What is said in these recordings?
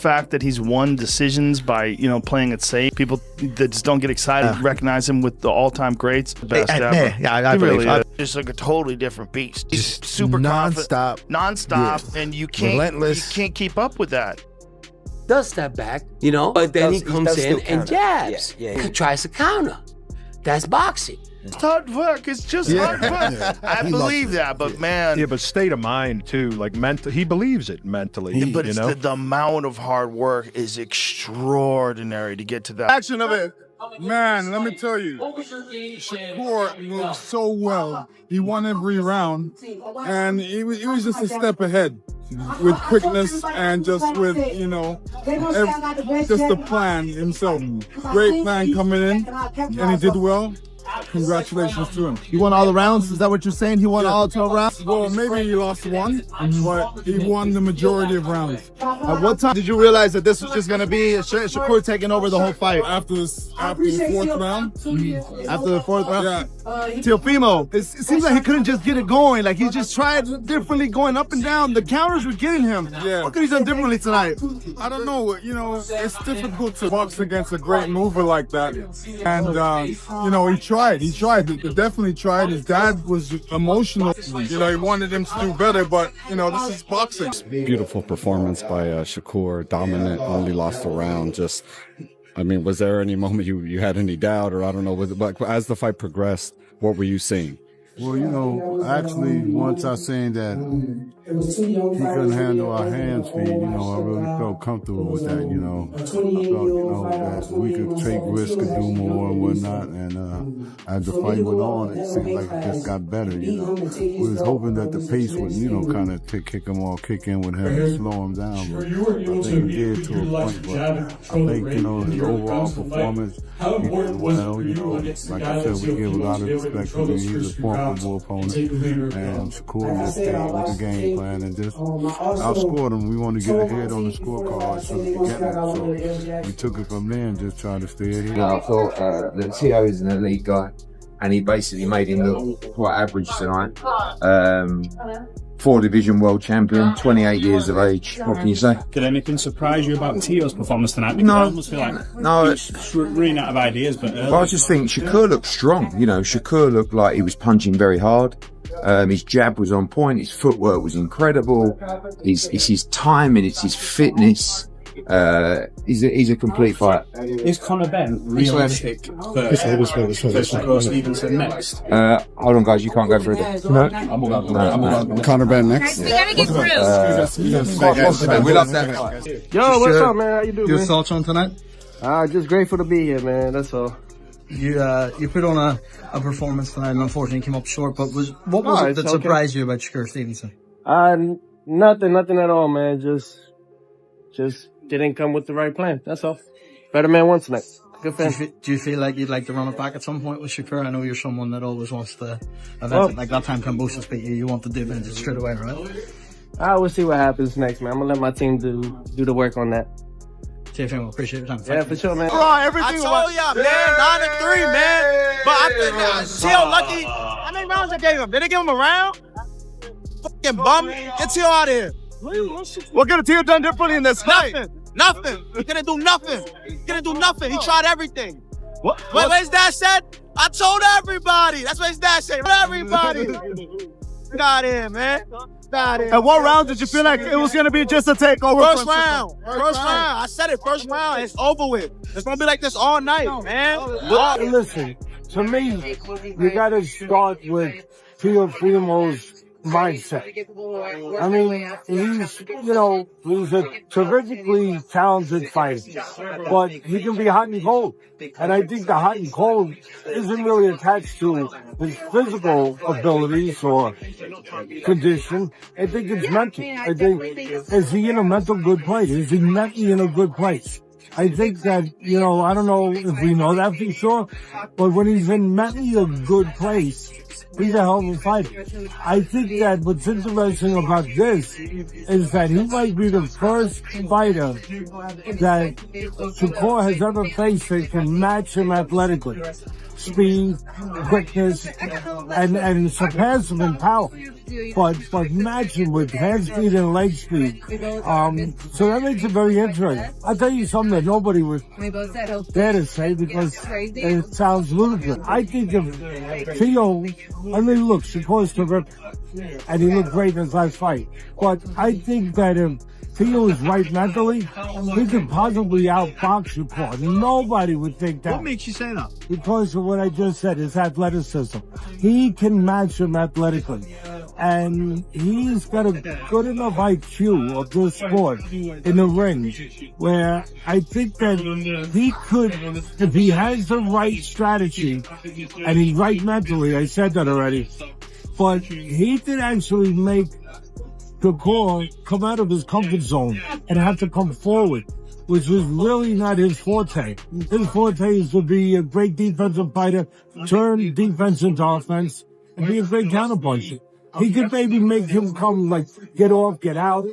fact that he's won decisions by, you know, playing it safe. People that just don't get excited recognize him with the all-time greats. Best ever. Yeah, I really is. Just like a totally different beast. He's super non-stop, non-stop, and you can't relentless. You can't keep up with that. Does step back, you know, but then he comes in and jabs. Yeah. He tries to counter. That's boxing. It's hard work. It's just hard work. I believe that, but man. Yeah, but state of mind too. Like he believes it mentally. But you it's know? the amount of hard work is extraordinary to get to that. Action of it. Man, let me tell you, Shakur moved so well. He won every round, and he was just a step ahead with quickness and just with, you know, just the plan himself. Great plan coming in, and he did well. Congratulations to him. He won all the rounds? Is that what you're saying? He won all 12 rounds? Well, maybe he lost one, but he won the majority of rounds. At what time did you realize that this was just going to be Shakur taking over the whole fight? After the fourth round? After the fourth round? Yeah. Teofimo, it seems like he couldn't just get it going. Like, he just tried differently going up and down. The counters were getting him. Yeah. What could he done differently tonight? I don't know. You know, it's difficult to box against a great mover like that. And, you know, he tried. He definitely tried. His dad was emotional. You know, he wanted him to do better, but, you know, this is boxing. Beautiful performance by Shakur. Dominant, only lost a round. Just, I mean, was there any moment you had any doubt, or I don't know, but as the fight progressed, what were you seeing? Well, you know, actually, once I seen that he couldn't handle our hand speed, you know, I really felt comfortable with that, you know. I felt, you know, that we could take risks, could do more and whatnot. And as the fight went on, it seemed like it just got better, you know. We was hoping that the pace would, you know, kind of kick in with him and slow him down. But I think he did to a point. But I think, you know, his overall performance, he did well, you know. Like I said, we give a lot of respect to him. He's a formidable opponent. And Shakur just came with the game plan and just outscored him. We wanted to get ahead on the scorecard so we could get it. So we took it from there and just tried to stay ahead. No, I thought that Teo is an elite guy, and he basically made him look quite average tonight. 4-division world champion, 28 years of age. What can you say? Did anything surprise you about Teo's performance tonight? No. I almost feel like he's running out of ideas. But I just think Shakur looked strong. You know, Shakur looked like he was punching very hard. His jab was on point. His footwork was incredible. It's his timing. It's his fitness. He's a complete fighter. Is Conor Ben realistic for Shakur Stevenson next? Hold on, guys. You can't go through that. No. Conor Ben next. We gotta get through. We love that fight. Yo, what's up, man? How you doing, Your man? thoughts on tonight? Just grateful to be here, man. That's all. You put on a performance tonight and unfortunately came up short, but what was it that surprised you about Shakur Stevenson? Nothing at all, man. Just didn't come with the right plan. That's all. Better man won tonight. Good fan. Do you feel like you'd like to run it back at some point with Shakur? I know you're someone that always wants to event like that time Kambosos beat you. You want to dip into it straight away, right? I will see what happens next, man. I'm gonna let my team do the work on that. Teofimo, appreciate your time. Yeah, for sure, man. I told y'all, man, 9-3, man. But I think Teo lucky. How many rounds they gave him? Did they give him a round? Fucking bum. Get Teo out of here. What could Teo done differently in this fight? Nothing. He couldn't do nothing. He tried everything. What his dad said? I told everybody. That's what his dad said. Everybody. Get out of here, man. At what round did you feel like it was going to be just a takeover? First round. I said it. First round. It's over with. It's going to be like this all night, man. Listen, to me, you got to start with Teofimo's mindset. I mean, he's a terrifically talented fighter, but he can be hot and cold. And I think the hot and cold isn't really attached to his physical abilities or condition. I think it's mental. I think, is he in a mental good place? Is he mentally in a good place? I think that, I don't know if we know that for sure, but when he's in mentally a good place, he's a hell of a fighter. I think that what's interesting about this is that he might be the first fighter that Shakur has ever faced that can match him athletically. Speed, quickness, and surpass him in power. But match him with hand speed and leg speed. So that makes it very interesting. I'll tell you something that nobody would dare to say because it sounds ludicrous. I think if Teo, I mean, look, Shakur's terrific, and he looked great in his last fight. But I think that if Teo is right mentally, he could possibly outbox Shakur. Nobody would think that. What makes you say that? Because of what I just said, his athleticism. He can match him athletically. And he's got a good enough IQ of this sport in the ring where I think that he could, if he has the right strategy and he's right mentally, I said that already, but he could actually make Shakur come out of his comfort zone and have to come forward, which is really not his forte. His forte is to be a great defensive fighter, turn defense into offense, and be a great counterpuncher. He could maybe make him come, like, get off, get out,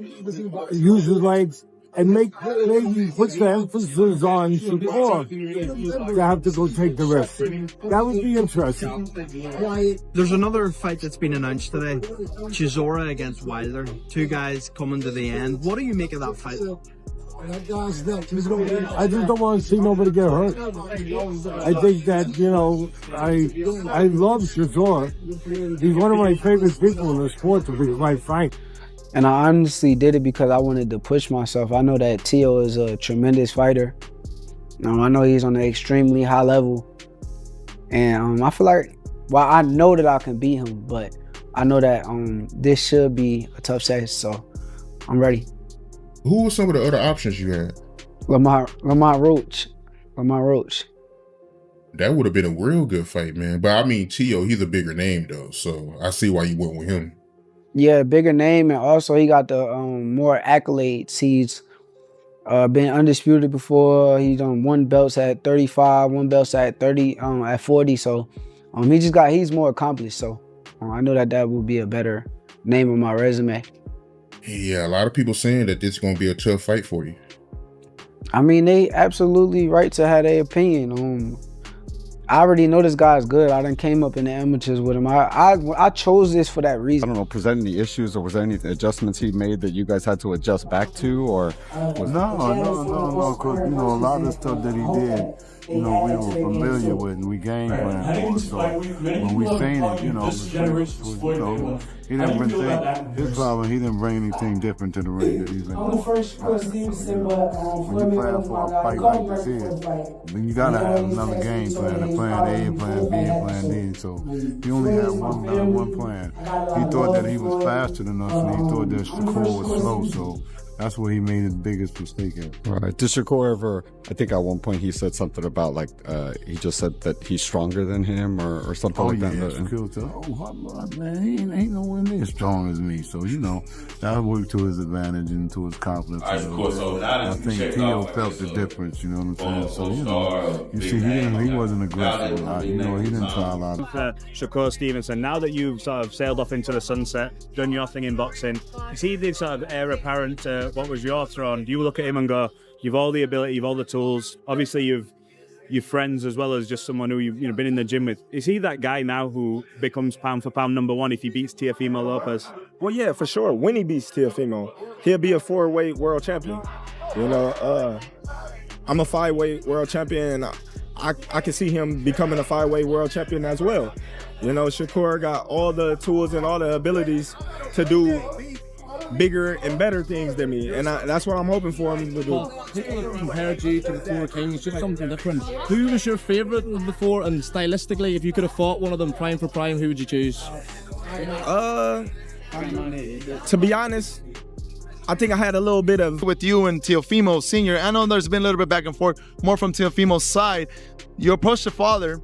use his legs, and maybe put the emphasis on Shakur to have to go take the risk. That would be interesting. There's another fight that's been announced today. Chisora against Wilder. Two guys coming to the end. What do you make of that fight? I just don't want to see nobody get hurt. I think that, you know, I love Shakur. He's one of my favorite people in the sport, to be quite frank. And I honestly did it because I wanted to push myself. I know that Teo is a tremendous fighter. I know he's on an extremely high level. And I feel like, well, I know that I can beat him, but I know that this should be a tough session, so I'm ready. Who were some of the other options you had? Lamar Roach. That would have been a real good fight, man. But I mean, Teo, he's a bigger name though, so I see why you went with him. Yeah, bigger name, and also he got the more accolades. He's been undisputed before. He's won belts at 35, won belts at 30, at 40. So he's more accomplished. So I know that would be a better name on my resume. Yeah, a lot of people saying that this is going to be a tough fight for you. I mean, they absolutely right to have their opinion. I already know this guy's good. I done came up in the amateurs with him. I chose this for that reason. I don't know, present any issues or was there any adjustments he made that you guys had to adjust back to, or? No, because, you know, a lot of the stuff that he did, you know, we were familiar with and we game plan for. So when we seen it, you know, he didn't bring his problem. He didn't bring anything different to the ring that he's been doing. When you plan for a fight like this here, then you gotta have another game plan, a plan A, a plan B, a plan D. So he only had one plan. He thought that he was faster than us, and he thought that Shakur was slow. So that's where he made his biggest mistake at. Right. Did Shakur ever, I think at one point he said something about like, he just said that he's stronger than him or something like that. Shakur said, man, he ain't nowhere near as strong as me. So, you know, that worked to his advantage and to his confidence. I think Teo felt the difference, you know what I'm saying? So, you know, you see, he wasn't aggressive. You know, he didn't try a lot. Shakur Stevenson, now that you've sort of sailed off into the sunset, done your thing in boxing, is he the sort of heir apparent to what was your throne? Do you look at him and go, you've all the ability, you've all the tools, obviously you've friends as well as just someone who you've been in the gym with. Is he that guy now who becomes pound for pound #1 if he beats Teofimo Lopez? Well, yeah, for sure. When he beats Teofimo, he'll be a 4-weight world champion. You know, I'm a 5-weight world champion, and I can see him becoming a 5-weight world champion as well. You know, Shakur got all the tools and all the abilities to do bigger and better things than me, and that's what I'm hoping for him to do. Compared you to the 4 kings, just something different. Who was your favourite of the 4, and stylistically, if you could have fought one of them prime for prime, who would you choose? To be honest, I think I had a little bit of... With you and Teofimo Sr., I know there's been a little bit back and forth, more from Teofimo's side. You approached your father,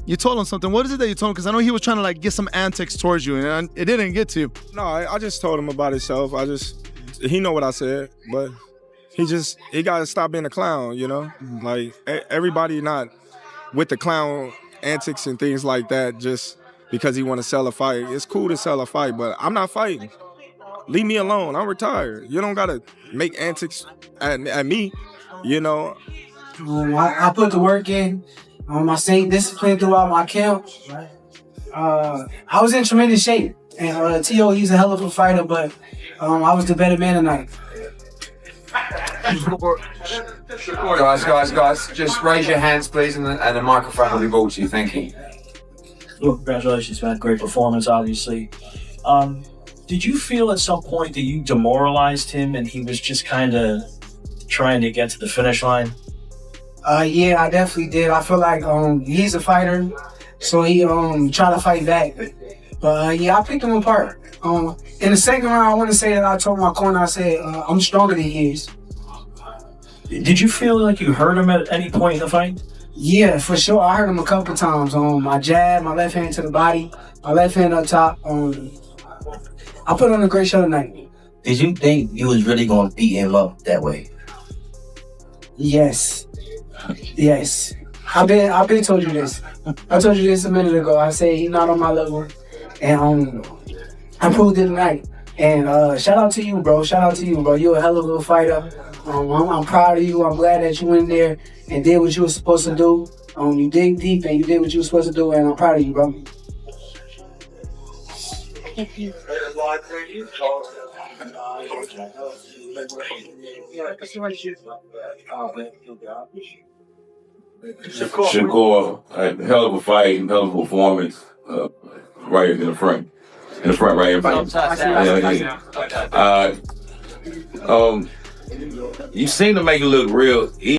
you told him something. What is it that you told him? Because I know he was trying to like get some antics towards you, and it didn't get to you. No, I just told him about himself. He know what I said, but he got to stop being a clown, you know? Like, everybody not with the clown antics and things like that. Just because he want to sell a fight. It's cool to sell a fight, but I'm not fighting. Leave me alone. I'm retired. You don't gotta make antics at me. You know. I put the work in. I stayed disciplined throughout my camp. I was in tremendous shape. And T.O., he's a hell of a fighter, but I was the better man tonight. Guys, just raise your hands, please, and the microphone will be brought to you. Thank you. Well, congratulations, man. Great performance, obviously. Did you feel at some point that you demoralized him and he was just kind of trying to get to the finish line? Yeah, I definitely did. I feel like he's a fighter, so he tried to fight back. But yeah, I picked him apart. In the second round, I want to say that I told my corner, I said, I'm stronger than he is. Did you feel like you hurt him at any point in the fight? Yeah, for sure. I hurt him a couple times. My jab, my left hand to the body, my left hand up top. I put on a great show tonight. Did you think you was really going to beat him up that way? Yes. Yes. I've been told you this. I told you this a minute ago. I said he's not on my level. And I proved it tonight. And shout out to you, bro. Shout out to you, bro. You're a hell of a fighter. I'm proud of you. I'm glad that you went there and did what you were supposed to do. You dig deep and you did what you were supposed to do, and I'm proud of you, bro. Shakur, hell of a fight, hell of a performance, right in the front, right in front. You seem to make it look real easy.